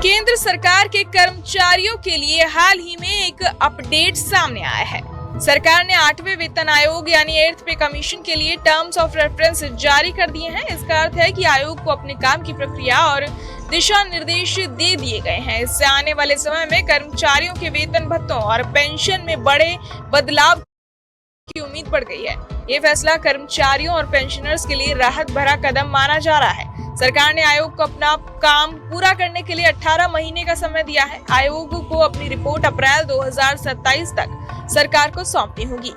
केंद्र सरकार के कर्मचारियों के लिए हाल ही में एक अपडेट सामने आया है। सरकार ने 8वें वेतन आयोग यानी 8th पे कमीशन के लिए टर्म्स ऑफ रेफरेंस जारी कर दिए हैं। इसका अर्थ है कि आयोग को अपने काम की प्रक्रिया और दिशा निर्देश दे दिए गए हैं। इससे आने वाले समय में कर्मचारियों के वेतन भत्तों और पेंशन में बड़े बदलाव की उम्मीद बढ़ गई है। ये फैसला कर्मचारियों और पेंशनर्स के लिए राहत भरा कदम माना जा रहा है। सरकार ने आयोग को अपना काम पूरा करने के लिए 18 महीने का समय दिया है। आयोग को अपनी रिपोर्ट अप्रैल 2027 तक सरकार को सौंपनी होगी।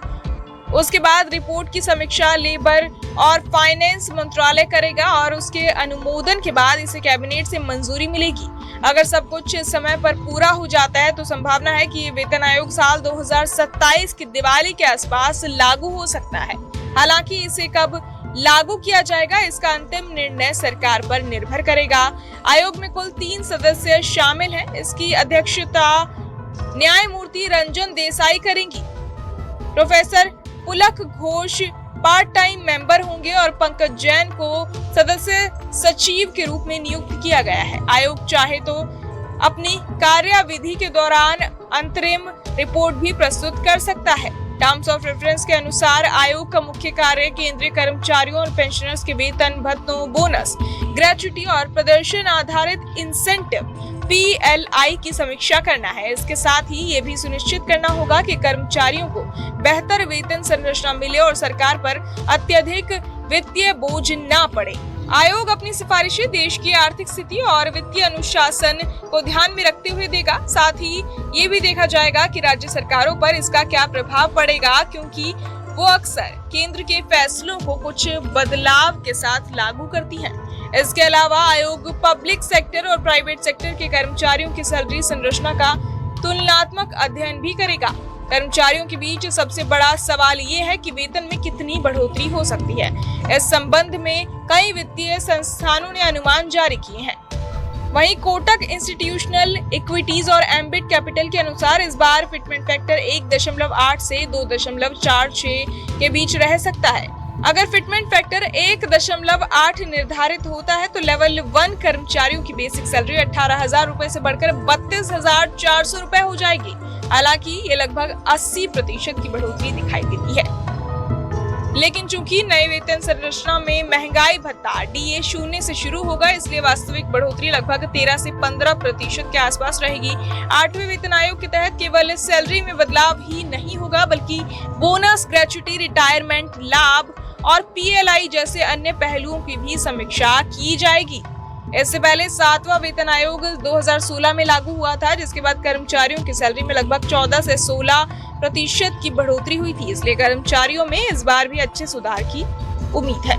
उसके बाद रिपोर्ट की समीक्षा लेबर और फाइनेंस मंत्रालय करेगा और उसके अनुमोदन के बाद इसे कैबिनेट से मंजूरी मिलेगी। अगर सब कुछ समय पर पूरा हो जाता है तो संभावना है कि ये वेतन आयोग साल 2027 की दिवाली के आसपास लागू हो सकता है। हालांकि इसे कब लागू किया जाएगा इसका अंतिम निर्णय सरकार पर निर्भर करेगा। आयोग में कुल 3 सदस्य शामिल हैं। इसकी अध्यक्षता न्यायमूर्ति रंजन देसाई करेंगी। प्रोफेसर पुलक घोष पार्ट टाइम मेंबर होंगे और पंकज जैन को सदस्य सचिव के रूप में नियुक्त किया गया है। आयोग चाहे तो अपनी कार्यविधि के दौरान अंतरिम रिपोर्ट भी प्रस्तुत कर सकता है। टर्म्स ऑफ रेफरेंस के अनुसार आयोग का मुख्य कार्य केंद्रीय कर्मचारियों और पेंशनर्स के वेतन भत्तों, बोनस, ग्रेच्युटी और प्रदर्शन आधारित इंसेंटिव PLI की समीक्षा करना है। इसके साथ ही ये भी सुनिश्चित करना होगा कि कर्मचारियों को बेहतर वेतन संरचना मिले और सरकार पर अत्यधिक वित्तीय बोझ न पड़े। आयोग अपनी सिफारिशें देश की आर्थिक स्थिति और वित्तीय अनुशासन को ध्यान में रखते हुए देगा। साथ ही ये भी देखा जाएगा कि राज्य सरकारों पर इसका क्या प्रभाव पड़ेगा, क्योंकि वो अक्सर केंद्र के फैसलों को कुछ बदलाव के साथ लागू करती हैं। इसके अलावा आयोग पब्लिक सेक्टर और प्राइवेट सेक्टर के कर्मचारियों की सैलरी संरचना का तुलनात्मक अध्ययन भी करेगा। कर्मचारियों के बीच सबसे बड़ा सवाल ये है कि वेतन में कितनी बढ़ोतरी हो सकती है। इस संबंध में कई वित्तीय संस्थानों ने अनुमान जारी किए हैं। वहीं कोटक इंस्टीट्यूशनल इक्विटीज और एम्बिट कैपिटल के अनुसार इस बार फिटमेंट फैक्टर 1.8 से 2.46 के बीच रह सकता है। अगर फिटमेंट फैक्टर 1.8 निर्धारित होता है तो लेवल 1 कर्मचारियों की बेसिक सैलरी 18,000 रुपए से बढ़कर 32,400 रुपए हो जाएगी। हालांकि ये लगभग 80% की बढ़ोतरी दिखाई देती है। लेकिन चूंकि नए वेतन संरचना में महंगाई भत्ता DA 0 से शुरू होगा, इसलिए वास्तविक बढ़ोतरी लगभग 13 से 15% के आसपास रहेगी। 8वें वेतन आयोग के तहत केवल सैलरी में बदलाव ही नहीं होगा, बल्कि बोनस, ग्रेच्युटी, रिटायरमेंट लाभ और PLI जैसे अन्य पहलुओं की भी समीक्षा की जाएगी। इससे पहले 7वां वेतन आयोग 2016 में लागू हुआ था, जिसके बाद कर्मचारियों की सैलरी में लगभग 14 से 16% की बढ़ोतरी हुई थी। इसलिए कर्मचारियों में इस बार भी अच्छे सुधार की उम्मीद है।